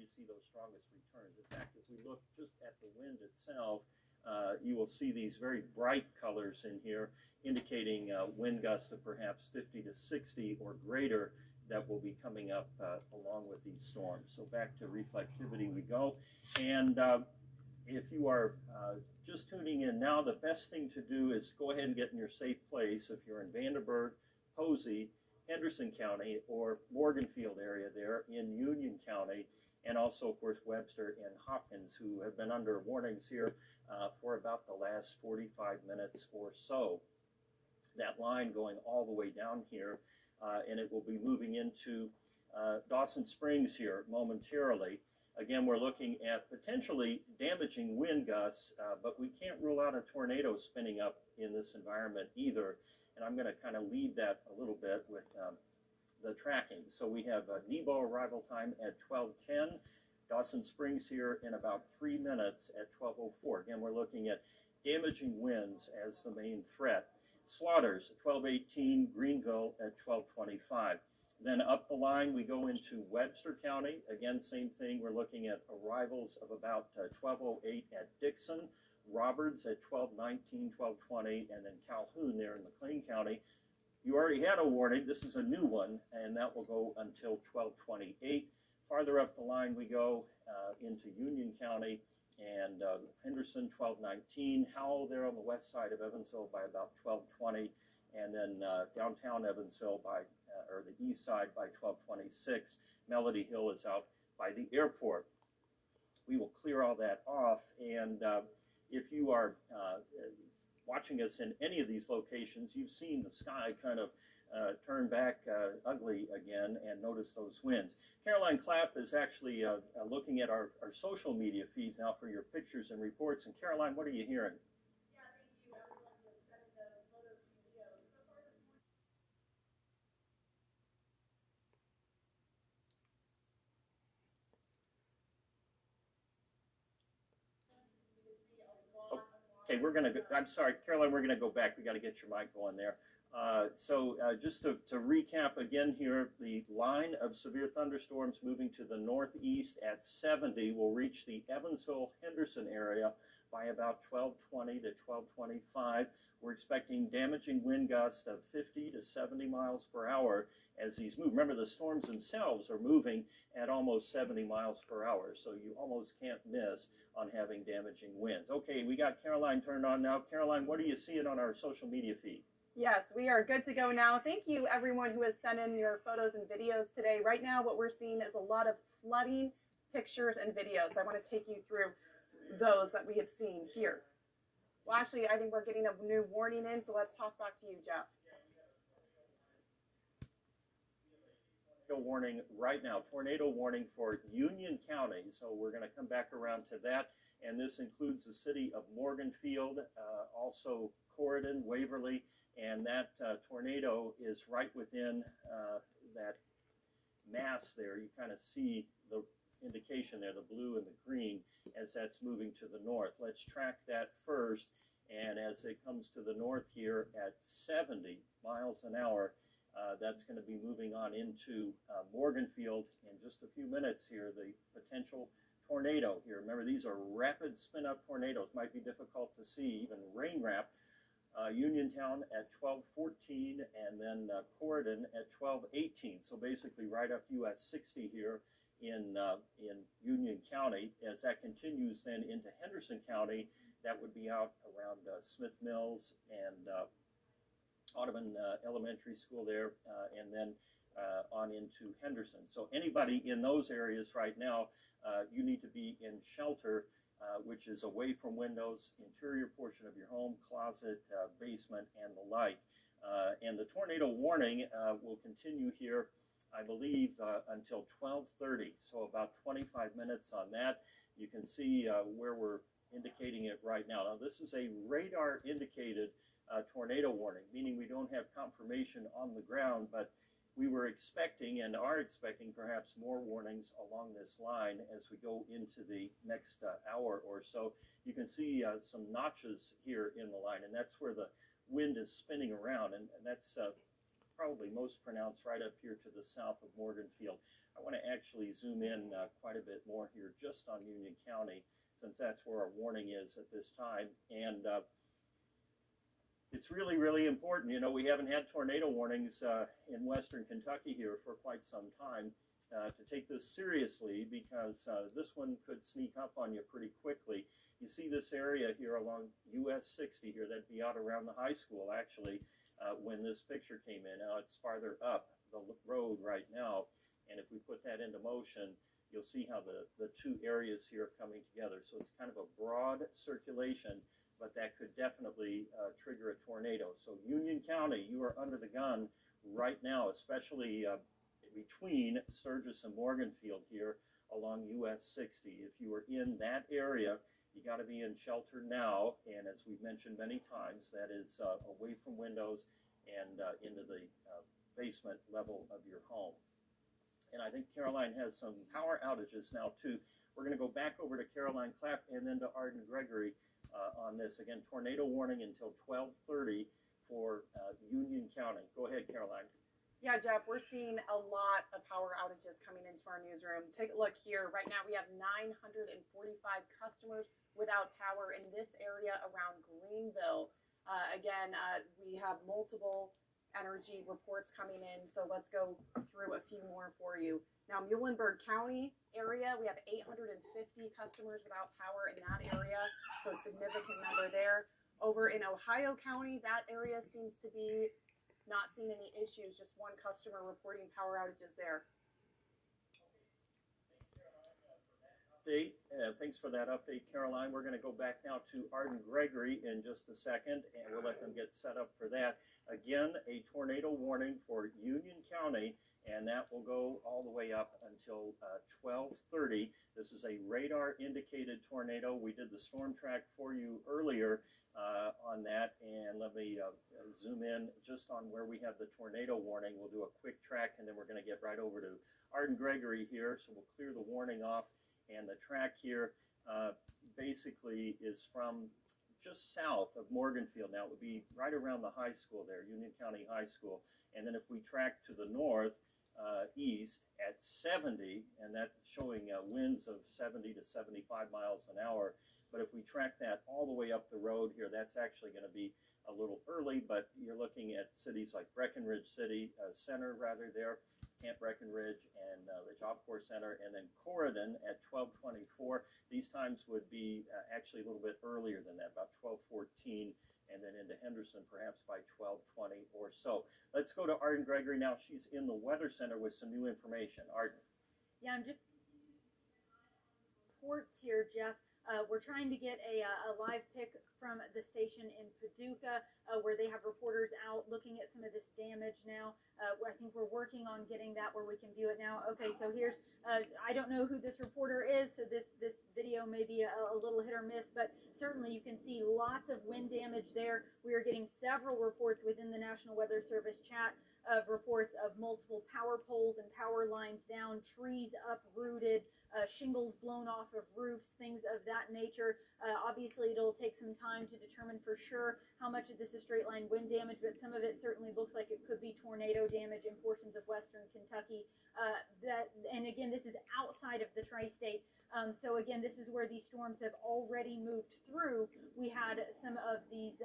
you see those strongest returns. In fact, if we look just at the wind itself, you will see these very bright colors in here indicating wind gusts of perhaps 50 to 60 or greater that will be coming up along with these storms. So back to reflectivity we go. And if you are just tuning in now, the best thing to do is go ahead and get in your safe place. If you're in Vanderburgh, Posey, Henderson County, or Morganfield area there in Union County, and also, of course, Webster and Hopkins, who have been under warnings here for about the last 45 minutes or so. That line going all the way down here, and it will be moving into Dawson Springs here momentarily. Again, we're looking at potentially damaging wind gusts, but we can't rule out a tornado spinning up in this environment either. And I'm going to kind of lead that a little bit with the tracking. So we have Nebo arrival time at 12:10. Dawson Springs here in about 3 minutes at 12:04. Again, we're looking at damaging winds as the main threat. Slaughters, 12:18. Greenville at 12:25. Then up the line, we go into Webster County. Again, same thing. We're looking at arrivals of about 12:08 at Dixon, Roberts at 12:19, 12:20, and then Calhoun there in McLean County. You already had a warning. This is a new one, and that will go until 12:28. Farther up the line, we go into Union County and Henderson, 12:19. Howell there on the west side of Evansville by about 12:20, and then downtown Evansville by or the east side by 12:26. Melody Hill is out by the airport. We will clear all that off, and if you are watching us in any of these locations, you've seen the sky kind of turn back ugly again, and notice those winds. Caroline Clapp is actually looking at our social media feeds now for your pictures and reports. And Caroline, what are you hearing? Okay, we're going to, I'm sorry, Caroline, we're going to go back. We got to get your mic going there. Just to recap again here, the line of severe thunderstorms moving to the northeast at 70 will reach the Evansville-Henderson area by about 12:20 to 12:25. We're expecting damaging wind gusts of 50 to 70 miles per hour as these move. Remember, the storms themselves are moving at almost 70 miles per hour, so you almost can't miss on having damaging winds. Okay, we got Caroline turned on now. Caroline, what are you seeing on our social media feed? Yes, we are good to go now. Thank you, everyone who has sent in your photos and videos today. Right now, what we're seeing is a lot of flooding pictures and videos. I want to take you through those that we have seen here. Well, actually, I think we're getting a new warning in, so let's toss back to you, Jeff. Warning right now, tornado warning for Union County. So we're going to come back around to that. And this includes the city of Morganfield, also Corydon, Waverly, and that tornado is right within that mass there. You kind of see the indication there, the blue and the green, as that's moving to the north. Let's track that first. And as it comes to the north here at 70 miles an hour, that's going to be moving on into Morganfield in just a few minutes here, the potential tornado here. Remember, these are rapid spin-up tornadoes. Might be difficult to see, even rain wrap. Uniontown at 12:14, and then Corydon at 12:18. So basically right up US 60 here in Union County. As that continues then into Henderson County, that would be out around Smith Mills and Audubon Elementary School there, and then on into Henderson. So anybody in those areas right now, you need to be in shelter, which is away from windows, interior portion of your home, closet, basement, and the like. And the tornado warning will continue here, I believe, until 12:30, so about 25 minutes on that. You can see where we're indicating it right now. Now, this is a radar-indicated tornado warning, meaning we don't have confirmation on the ground, but we were expecting and are expecting perhaps more warnings along this line as we go into the next hour or so. You can see some notches here in the line, and that's where the wind is spinning around, and that's probably most pronounced right up here to the south of Morganfield. I want to actually zoom in quite a bit more here just on Union County, since that's where our warning is at this time. And it's really, really important. You know, we haven't had tornado warnings in western Kentucky here for quite some time. To take this seriously, because this one could sneak up on you pretty quickly. You see this area here along US 60 here, that'd be out around the high school actually when this picture came in. Now it's farther up the road right now, and if we put that into motion, you'll see how the two areas here are coming together. So it's kind of a broad circulation, but that could definitely trigger a tornado. So Union County, you are under the gun right now, especially between Sturgis and Morganfield here along US 60. If you are in that area, you got to be in shelter now, and as we've mentioned many times, that is away from windows and into the basement level of your home. And I think Caroline has some power outages now too. We're going to go back over to Caroline Clapp and then to Arden Gregory on this. Again, tornado warning until 12:30 for Union County. Go ahead, Caroline. Yeah, Jeff, we're seeing a lot of power outages coming into our newsroom. Take a look here. Right now we have 945 customers without power in this area around Greenville. We have multiple energy reports coming in, so let's go through a few more for you. Now, Muhlenberg County area, we have 850 customers without power in that area, so a significant number there. Over in Ohio County, that area seems to be not seeing any issues, just one customer reporting power outages there. Thanks for that update, Caroline. We're going to go back now to Arden Gregory in just a second, and we'll let them get set up for that. Again, a tornado warning for Union County, and that will go all the way up until 12:30. This is a radar-indicated tornado. We did the storm track for you earlier on that, and let me zoom in just on where we have the tornado warning. We'll do a quick track, and then we're going to get right over to Arden Gregory here, so we'll clear the warning off. And the track here basically is from just south of Morganfield. Now, it would be right around the high school there, Union County High School. And then if we track to the north, east at 70, and that's showing winds of 70 to 75 miles an hour. But if we track that all the way up the road here, that's actually going to be a little early, but you're looking at cities like Breckenridge City Center rather there, Camp Breckenridge, and the Job Corps Center, and then Corydon at 12:24. These times would be actually a little bit earlier than that, about 12:14, and then into Henderson perhaps by 12:20 or so. Let's go to Arden Gregory now. She's in the Weather Center with some new information. Arden. Yeah, I'm just reports here, Jeff. We're trying to get a live pic from the station in Paducah where they have reporters out looking at some of this damage now. I think we're working on getting that where we can view it now. Okay, so here's, I don't know who this reporter is, so this video may be a little hit or miss, but certainly you can see lots of wind damage there. We are getting several reports within the National Weather Service chat of reports of multiple power poles and power lines down, trees uprooted, shingles blown off of roofs, things of that nature. Obviously, it'll take some time to determine for sure how much of this is straight line wind damage, but some of it certainly looks like it could be tornado damage in portions of western Kentucky. And again, this is outside of the tri-state. So again, this is where these storms have already moved through. We had some of these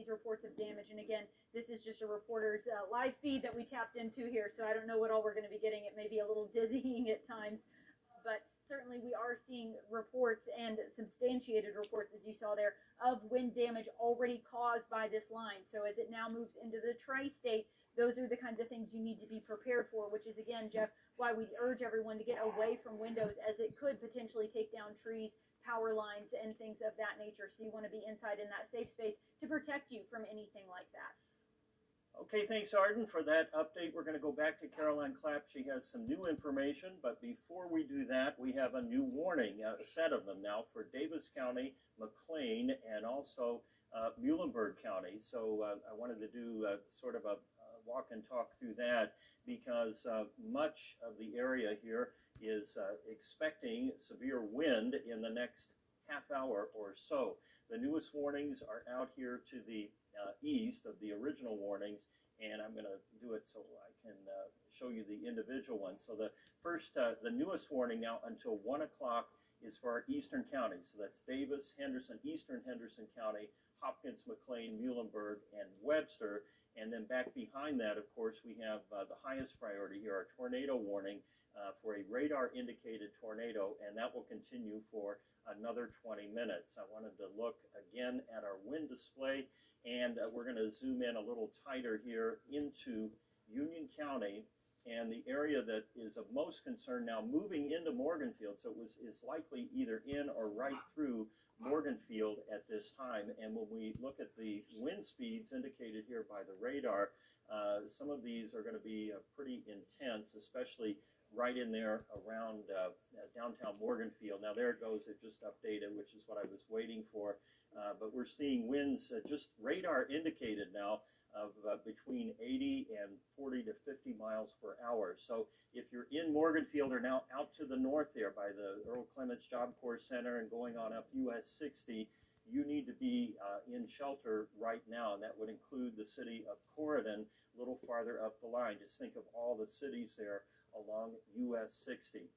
reports of damage, and again, this is just a reporter's live feed that we tapped into here, so I don't know what all we're going to be getting. It may be a little dizzying at times, but certainly we are seeing reports and substantiated reports, as you saw there, of wind damage already caused by this line. So as it now moves into the tri-state, those are the kinds of things you need to be prepared for, which is, again, Jeff, why we urge everyone to get away from windows, as it could potentially take down trees, power lines, and things of that nature. So you want to be inside in that safe space to protect you from anything like that. Okay, thanks, Arden, for that update. We're going to go back to Caroline Clapp. She has some new information, but before we do that, we have a new warning, a set of them now for Davis County, McLean, and also Muhlenberg County. So I wanted to do sort of a walk and talk through that, because much of the area here is expecting severe wind in the next half hour or so. The newest warnings are out here to the east of the original warnings, and I'm going to do it so I can show you the individual ones. So the first, the newest warning now until 1 o'clock is for our eastern counties. So that's Davis, Henderson, eastern Henderson County, Hopkins, McLean, Muhlenberg, and Webster. And then back behind that, of course, we have the highest priority here, our tornado warning for a radar-indicated tornado, and that will continue for another 20 minutes. I wanted to look again at our wind display, and we're going to zoom in a little tighter here into Union County, and the area that is of most concern now moving into Morganfield, so is likely either in or right through Morganfield at this time. And when we look at the wind speeds indicated here by the radar, some of these are going to be pretty intense, especially right in there around downtown Morganfield. Now there it goes, it just updated, which is what I was waiting for. But we're seeing winds just radar indicated now of between 80 and 40 to 50 miles per hour. So if you're in Morganfield or now out to the north there by the Earl Clements Job Corps Center and going on up US 60, you need to be in shelter right now, and that would include the city of Corydon, a little farther up the line. Just think of all the cities there along US 60.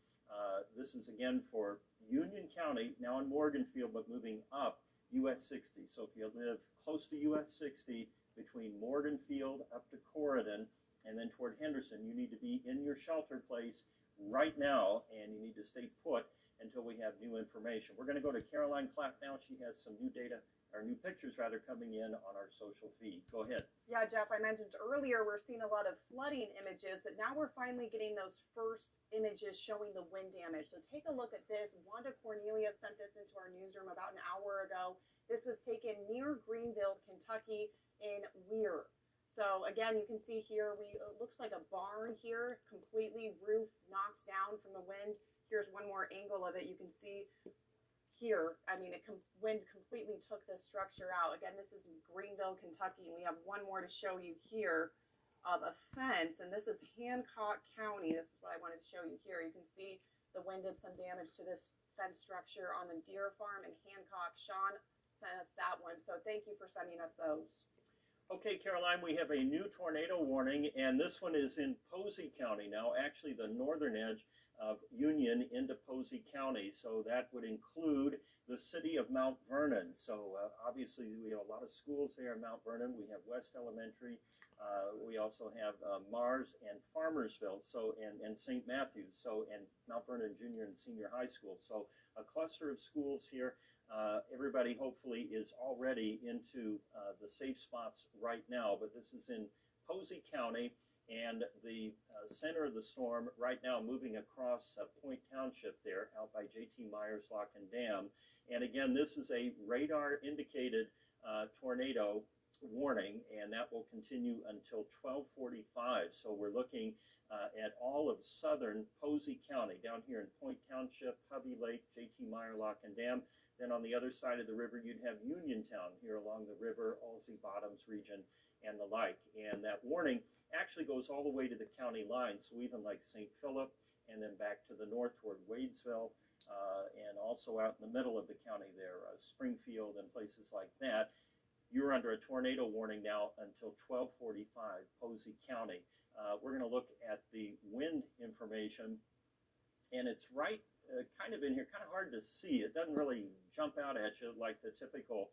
This is again for Union County, now in Morganfield, but moving up US 60. So if you live close to US 60, between Morganfield up to Corydon and then toward Henderson, you need to be in your shelter place right now, and you need to stay put until we have new information. We're going to go to Caroline Clapp now. She has some new data, or new pictures rather, coming in on our social feed. Go ahead. Yeah, Jeff, I mentioned earlier we're seeing a lot of flooding images, but now we're finally getting those first images showing the wind damage. So take a look at this. Wanda Cornelia sent this into our newsroom about an hour ago. This was taken near Greenville, Kentucky, in Weir. So again, you can see here, it looks like a barn here, completely roof knocked down from the wind. Here's one more angle of it. You can see here, I mean, wind completely took this structure out. Again, this is Greenville, Kentucky, and we have one more to show you here of a fence, and this is Hancock County. This is what I wanted to show you here. You can see the wind did some damage to this fence structure on the deer farm in Hancock. Sean sent us that one, so thank you for sending us those. Okay, Caroline, we have a new tornado warning, and this one is in Posey County now, actually the northern edge of Union into Posey County. So that would include the city of Mount Vernon. So obviously we have a lot of schools there in Mount Vernon. We have West Elementary. We also have Mars and Farmersville, so and St. Matthews, so and Mount Vernon Junior and Senior High School. So a cluster of schools here. Everybody hopefully is already into the safe spots right now, but this is in Posey County, and the center of the storm right now moving across Point Township there out by J.T. Myers Lock and Dam. And again, this is a radar indicated tornado warning, and that will continue until 12:45. So we're looking at all of southern Posey County down here in Point Township, Hovey Lake, J.T. Meyer Lock and Dam. Then on the other side of the river, you'd have Uniontown here along the river, Alsey Bottoms region, and the like. And that warning actually goes all the way to the county line, so even like St. Philip, and then back to the north toward Wadesville, and also out in the middle of the county there, Springfield and places like that. You're under a tornado warning now until 12:45, Posey County. We're going to look at the wind information, and it's right kind of in here, kind of hard to see. It doesn't really jump out at you like the typical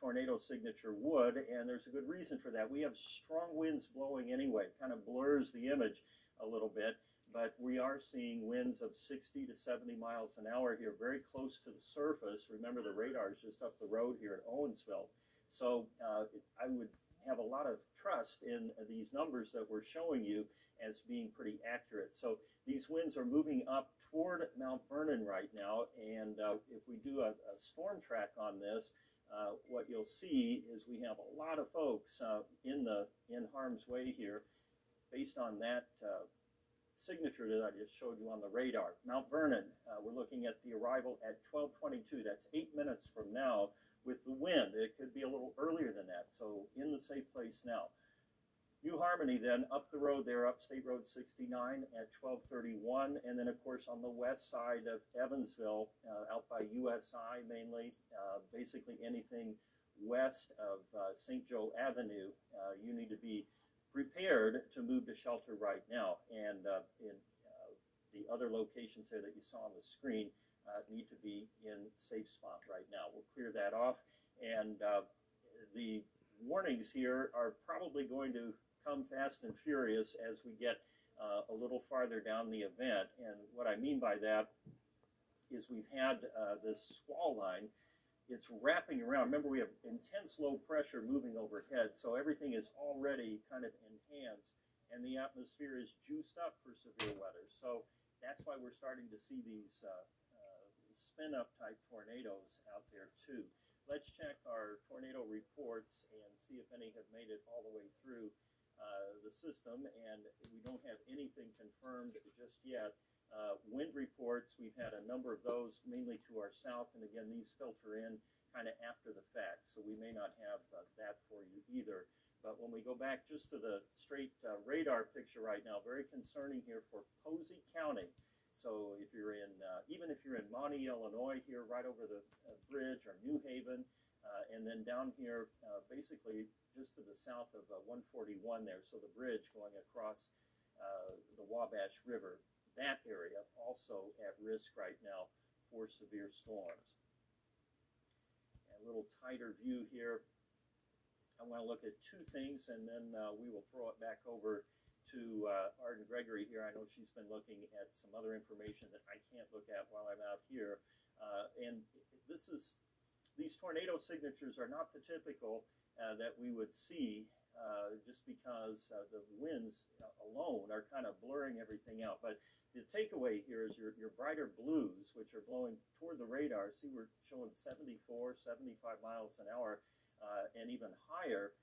tornado signature would, and there's a good reason for that. We have strong winds blowing anyway, kind of blurs the image a little bit, but we are seeing winds of 60 to 70 miles an hour here, very close to the surface. Remember, the radar is just up the road here at Owensville. So I would have a lot of trust in these numbers that we're showing you as being pretty accurate. So these winds are moving up toward Mount Vernon right now, and if we do a storm track on this, what you'll see is we have a lot of folks in harm's way here based on that signature that I just showed you on the radar. Mount Vernon, we're looking at the arrival at 12:22. That's 8 minutes from now with the wind. It could be a little earlier than that, so in the safe place now. New Harmony then, up the road there, up State Road 69 at 12:31, and then of course on the west side of Evansville, out by USI mainly, basically anything west of St. Joe Avenue, you need to be prepared to move to shelter right now. And in the other locations there that you saw on the screen need to be in safe spot right now. We'll clear that off. And the warnings here are probably going to come fast and furious as we get a little farther down the event. And what I mean by that is we've had this squall line. It's wrapping around. Remember, we have intense low pressure moving overhead, so everything is already kind of enhanced, and the atmosphere is juiced up for severe weather. So that's why we're starting to see these spin-up type tornadoes out there too. Let's check our tornado reports and see if any have made it all the way through the system, and we don't have anything confirmed just yet. Wind reports, we've had a number of those, mainly to our south, and again, these filter in kind of after the fact, so we may not have that for you either. But when we go back just to the straight radar picture right now, very concerning here for Posey County. So if you're in, even if you're in Monty, Illinois, here right over the bridge, or New Haven, and then down here, basically just to the south of 141 there, so the bridge going across the Wabash River. That area also at risk right now for severe storms. And a little tighter view here. I want to look at two things, and then we will throw it back over to Arden Gregory here. I know she's been looking at some other information that I can't look at while I'm out here. And these tornado signatures are not the typical that we would see just because the winds alone are kind of blurring everything out. But the takeaway here is your brighter blues, which are blowing toward the radar. See, we're showing 74, 75 miles an hour, and even higher.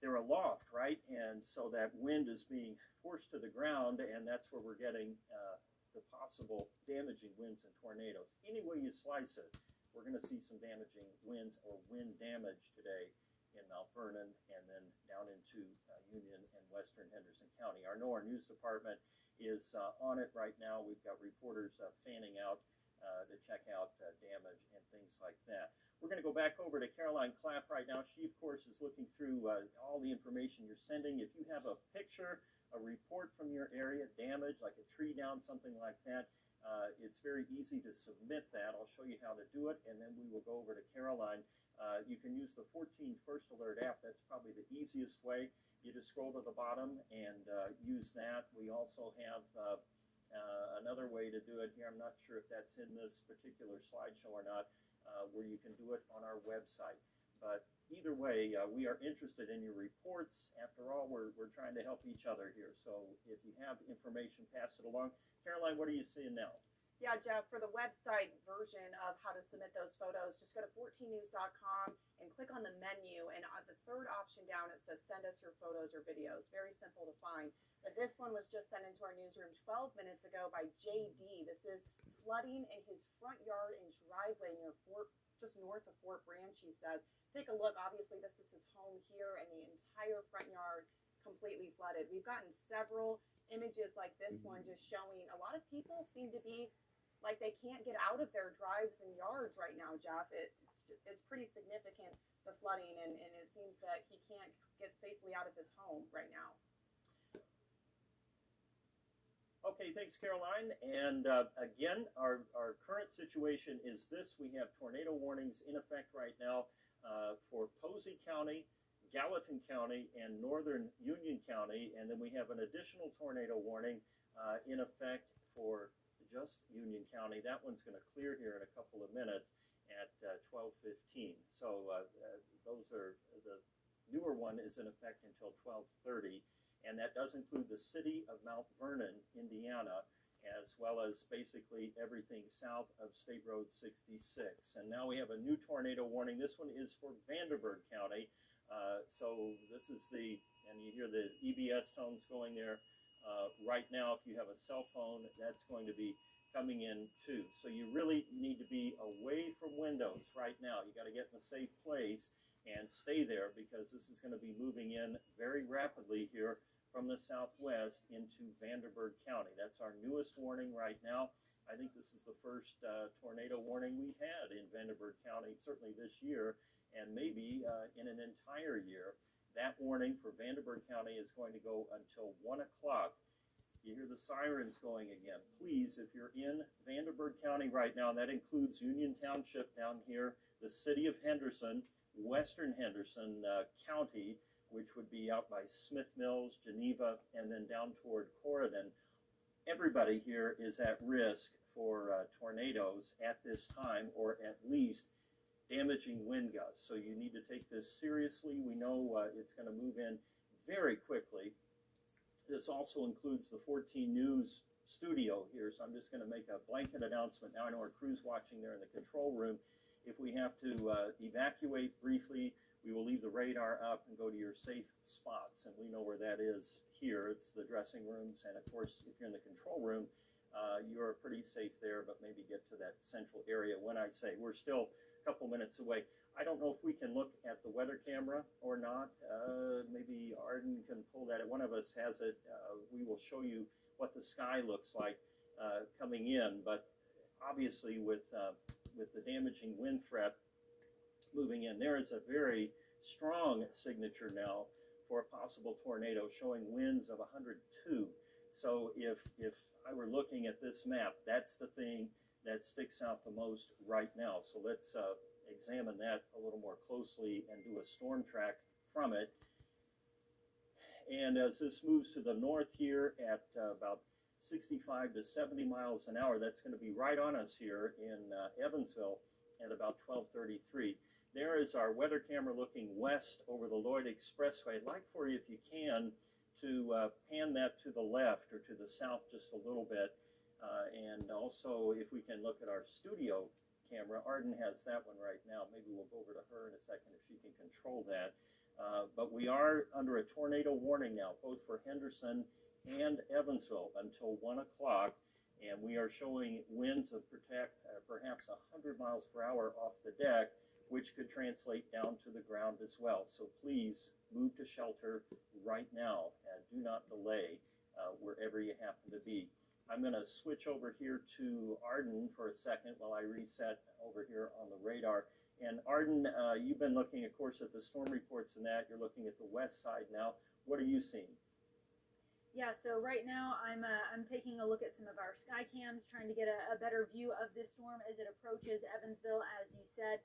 They're aloft, right? And so that wind is being forced to the ground, and that's where we're getting the possible damaging winds and tornadoes. Any way you slice it, we're going to see some damaging winds or wind damage today in Mount Vernon, and then down into Union and Western Henderson County. Our NOAA News Department is on it right now. We've got reporters fanning out to check out damage and things like that. We're going to go back over to Caroline Clapp right now. She, of course, is looking through all the information you're sending. If you have a picture, a report from your area, damage, like a tree down, something like that, it's very easy to submit that. I'll show you how to do it, and then we will go over to Caroline. You can use the 14 First Alert app. That's probably the easiest way. You just scroll to the bottom and use that. We also have another way to do it here. I'm not sure if that's in this particular slideshow or not, where you can do it on our website. But either way, we are interested in your reports. After all, we're trying to help each other here. So if you have information, pass it along. Caroline, what are you seeing now? Yeah, Jeff, for the website version of how to submit those photos, just go to 14news.com and click on the menu. And on the third option down, it says send us your photos or videos. Very simple to find. But this one was just sent into our newsroom 12 minutes ago by JD. This is flooding in his front yard and driveway near just north of Fort Branch, he says. Take a look. Obviously, this is his home here, and the entire front yard completely flooded. We've gotten several images like this one just showing a lot of people seem to be like they can't get out of their drives and yards right now, Jeff. It's pretty significant, the flooding, and it seems that he can't get safely out of his home right now. Okay, thanks, Caroline. And again, our current situation is this. We have tornado warnings in effect right now for Posey County, Gallatin County, and northern Union County. And then we have an additional tornado warning in effect for just Union County. That one's going to clear here in a couple of minutes at 12:15. So those are the newer one is in effect until 12:30, and that does include the city of Mount Vernon, Indiana, as well as basically everything south of State Road 66. And now we have a new tornado warning. This one is for Vanderburgh County. So this is and you hear the EBS tones going there. Right now, if you have a cell phone, that's going to be coming in too. So you really need to be away from windows right now. You got to get in a safe place and stay there, because this is going to be moving in very rapidly here from the southwest into Vanderburgh County. That's our newest warning right now. I think this is the first tornado warning we've had in Vanderburgh County, certainly this year. and maybe in an entire year. That warning for Vanderburgh County is going to go until 1 o'clock. You hear the sirens going again. Please, if you're in Vanderburgh County right now, and that includes Union Township down here, the city of Henderson, western Henderson County, which would be out by Smith Mills, Geneva, and then down toward Corydon. Everybody here is at risk for tornadoes at this time, or at least damaging wind gusts. So you need to take this seriously. We know it's going to move in very quickly. This also includes the 14 News studio here, so I'm just going to make a blanket announcement now. I know our crew's watching there in the control room. If we have to evacuate briefly, we will leave the radar up and go to your safe spots, and we know where that is here. It's the dressing rooms, and of course, if you're in the control room, you're pretty safe there, but maybe get to that central area. When I say we're still a couple minutes away, I don't know if we can look at the weather camera or not. Maybe Arden can pull that. One of us has it. We will show you what the sky looks like coming in, but obviously with the damaging wind threat moving in, there is a very strong signature now for a possible tornado showing winds of 102. So if I were looking at this map, that's the thing that sticks out the most right now. So let's examine that a little more closely and do a storm track from it. And as this moves to the north here at about 65 to 70 miles an hour, that's going to be right on us here in Evansville at about 12:33. There is our weather camera looking west over the Lloyd Expressway. I'd like for you, if you can, to pan that to the left or to the south just a little bit. And also, if we can look at our studio camera. Arden has that one right now. Maybe we'll go over to her in a second if she can control that. But we are under a tornado warning now, both for Henderson and Evansville until 1 o'clock. And we are showing winds of perhaps 100 miles per hour off the deck, which could translate down to the ground as well. So please move to shelter right now and do not delay wherever you happen to be. I'm going to switch over here to Arden for a second while I reset over here on the radar. And Arden, you've been looking, of course, at the storm reports and that. You're looking at the west side now. What are you seeing? Yeah, so right now I'm taking a look at some of our sky cams, trying to get a better view of this storm as it approaches Evansville, as you said.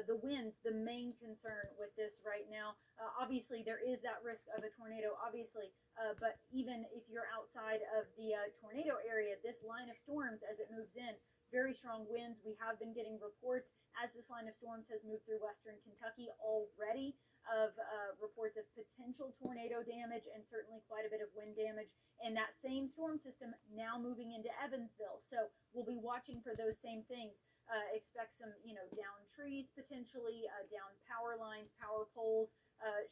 The winds, the main concern with this right now. Obviously, there is that risk of a tornado, obviously, but even if you're outside of the tornado area, this line of storms, as it moves in, very strong winds. We have been getting reports as this line of storms has moved through western Kentucky already of reports of potential tornado damage and certainly quite a bit of wind damage. And that same storm system now moving into Evansville. So we'll be watching for those same things. Expect some, down trees potentially, down power lines, power poles,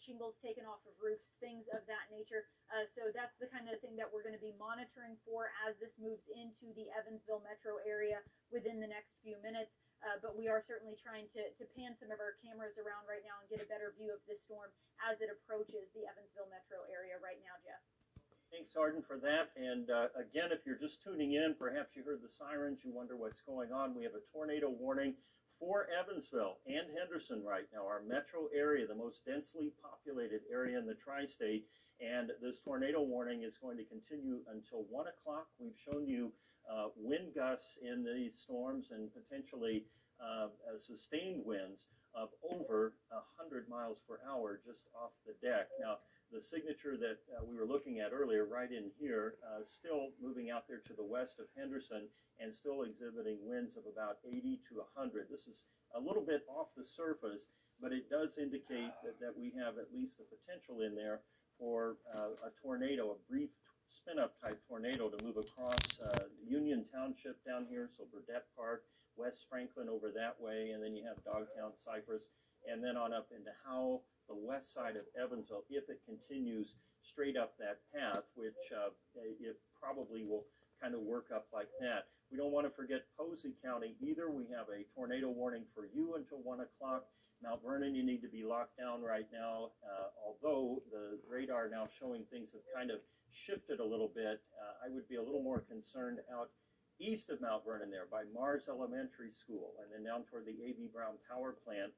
shingles taken off of roofs, things of that nature. So that's the kind of thing that we're going to be monitoring for as this moves into the Evansville metro area within the next few minutes. But we are certainly trying to pan some of our cameras around right now and get a better view of this storm as it approaches the Evansville metro area right now, Jeff. Thanks, Arden, for that. And again, if you're just tuning in, perhaps you heard the sirens, you wonder what's going on. We have a tornado warning for Evansville and Henderson right now, our metro area, the most densely populated area in the tri-state. And this tornado warning is going to continue until 1 o'clock. We've shown you wind gusts in these storms and potentially sustained winds of over 100 miles per hour just off the deck. Now, the signature that we were looking at earlier, right in here, still moving out there to the west of Henderson and still exhibiting winds of about 80 to 100. This is a little bit off the surface, but it does indicate that we have at least the potential in there for a tornado, a brief spin-up type tornado to move across Union Township down here, so Burdett Park, West Franklin over that way, and then you have Dogtown, Cypress, and then on up into Howell, the west side of Evansville, if it continues straight up that path, which it probably will kind of work up like that. We don't want to forget Posey County either. We have a tornado warning for you until 1 o'clock. Mount Vernon, you need to be locked down right now, although the radar now showing things have kind of shifted a little bit. I would be a little more concerned out east of Mount Vernon there by Mars Elementary School and then down toward the A.B. Brown Power Plant.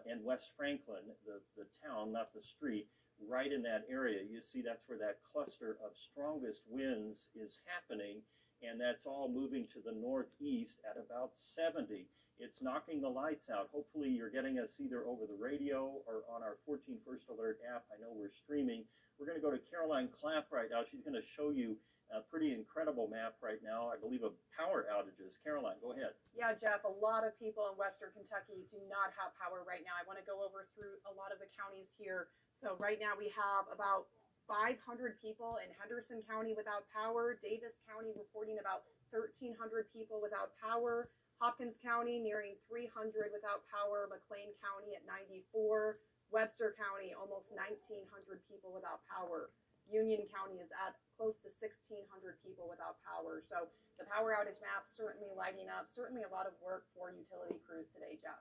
and West Franklin, the town, not the street, right in that area. You see that's where that cluster of strongest winds is happening, and that's all moving to the northeast at about 70. It's knocking the lights out. Hopefully you're getting us either over the radio or on our 14 First Alert app. I know we're streaming. We're going to go to Caroline Clapp right now. She's going to show you a pretty incredible map right now, I believe, of power outages. Caroline, go ahead. Yeah, Jeff, a lot of people in Western Kentucky do not have power right now. I want to go over through a lot of the counties here. So right now we have about 500 people in Henderson County without power, Davis County reporting about 1,300 people without power, Hopkins County nearing 300 without power, McLean County at 94, Webster County almost 1,900 people without power. Union County is at close to 1,600 people without power. So the power outage map certainly lighting up, certainly a lot of work for utility crews today, Jeff.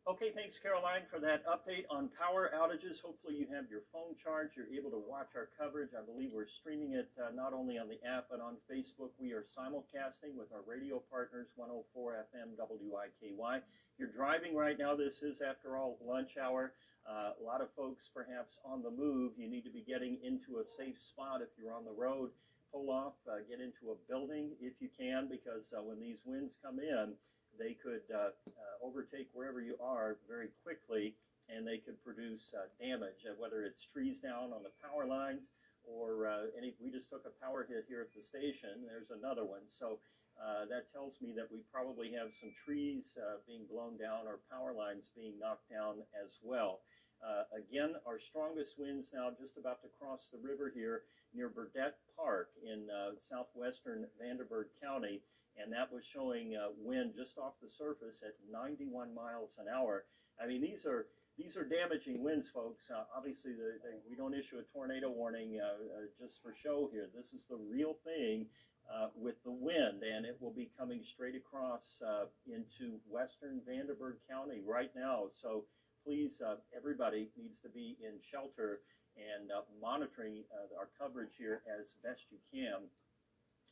Okay, thanks, Caroline, for that update on power outages. Hopefully you have your phone charged. You're able to watch our coverage. I believe we're streaming it not only on the app, but on Facebook. We are simulcasting with our radio partners, 104 FM WIKY. If you're driving right now, this is, after all, lunch hour. A lot of folks perhaps on the move. You need to be getting into a safe spot if you're on the road. Pull off, get into a building if you can, because when these winds come in, they could overtake wherever you are very quickly, and they could produce damage, whether it's trees down on the power lines or we just took a power hit here at the station. There's another one. So that tells me that we probably have some trees being blown down or power lines being knocked down as well. Again, our strongest winds now just about to cross the river here near Burdett Park in southwestern Vanderburgh County, and that was showing wind just off the surface at 91 miles an hour. I mean, these are damaging winds, folks. Obviously, we don't issue a tornado warning just for show here. This is the real thing with the wind, and it will be coming straight across into western Vanderburgh County right now. So please, everybody needs to be in shelter and monitoring our coverage here as best you can.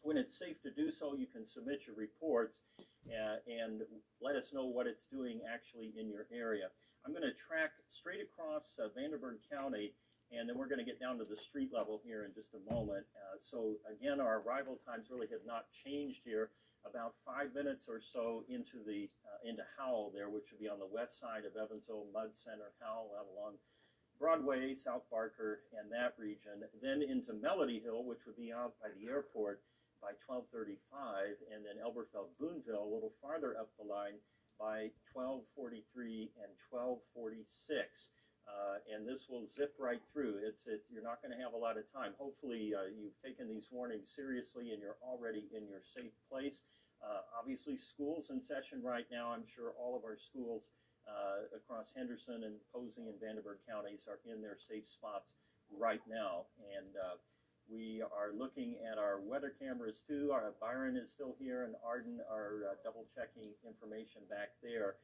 When it's safe to do so, you can submit your reports and let us know what it's doing actually in your area. I'm going to track straight across Vanderburgh County, and then we're going to get down to the street level here in just a moment. So again, our arrival times really have not changed here. About 5 minutes or so into Howell there, which would be on the west side of Evansville, Mud Center, Howell, out along Broadway, South Barker, and that region. Then into Melody Hill, which would be out by the airport by 12:35, and then Elberfeld, Boonville, a little farther up the line by 12:43 and 12:46. And this will zip right through. You're not going to have a lot of time. Hopefully you've taken these warnings seriously and you're already in your safe place. Obviously, school's in session right now. I'm sure all of our schools across Henderson and Posey and Vanderburgh counties are in their safe spots right now. And we are looking at our weather cameras too. Byron is still here, and Arden are double checking information back there.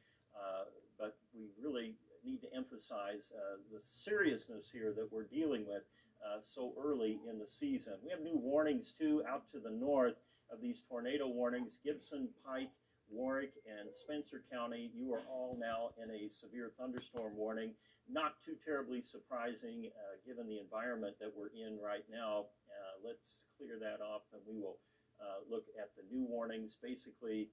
But we really need to emphasize the seriousness here that we're dealing with so early in the season. We have new warnings too out to the north of these tornado warnings. Gibson, Pike, Warwick, and Spencer County, you are all now in a severe thunderstorm warning. Not too terribly surprising given the environment that we're in right now. Let's clear that off, and we will look at the new warnings. Basically,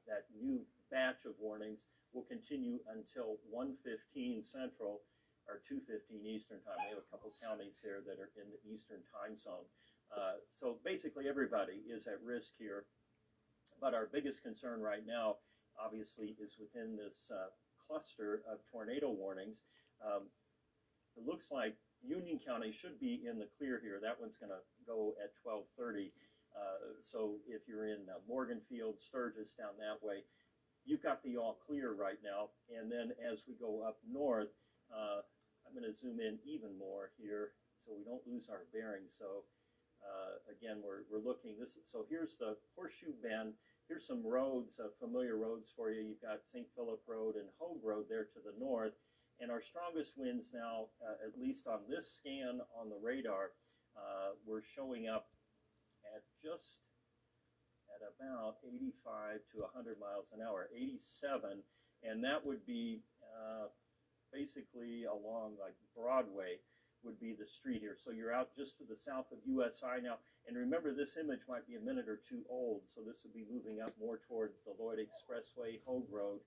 that new batch of warnings will continue until 1:15 Central or 2:15 Eastern Time. We have a couple counties there that are in the Eastern Time Zone. So basically everybody is at risk here. But our biggest concern right now, obviously, is within this cluster of tornado warnings. It looks like Union County should be in the clear here. That one's going to go at 12:30. So if you're in Morganfield, Sturgis, down that way, you've got the all clear right now. And then as we go up north, I'm going to zoom in even more here so we don't lose our bearings. So again, we're looking. So here's the Horseshoe Bend. Here's some roads, familiar roads for you. You've got St. Philip Road and Hogue Road there to the north. And our strongest winds now, at least on this scan on the radar, we're showing up at about 85 to 100 miles an hour, 87. and that would be basically along like Broadway would be the street here. So you're out just to the south of WSI now, and remember this image might be a minute or two old, so this would be moving up more toward the Lloyd Expressway, Hogue Road,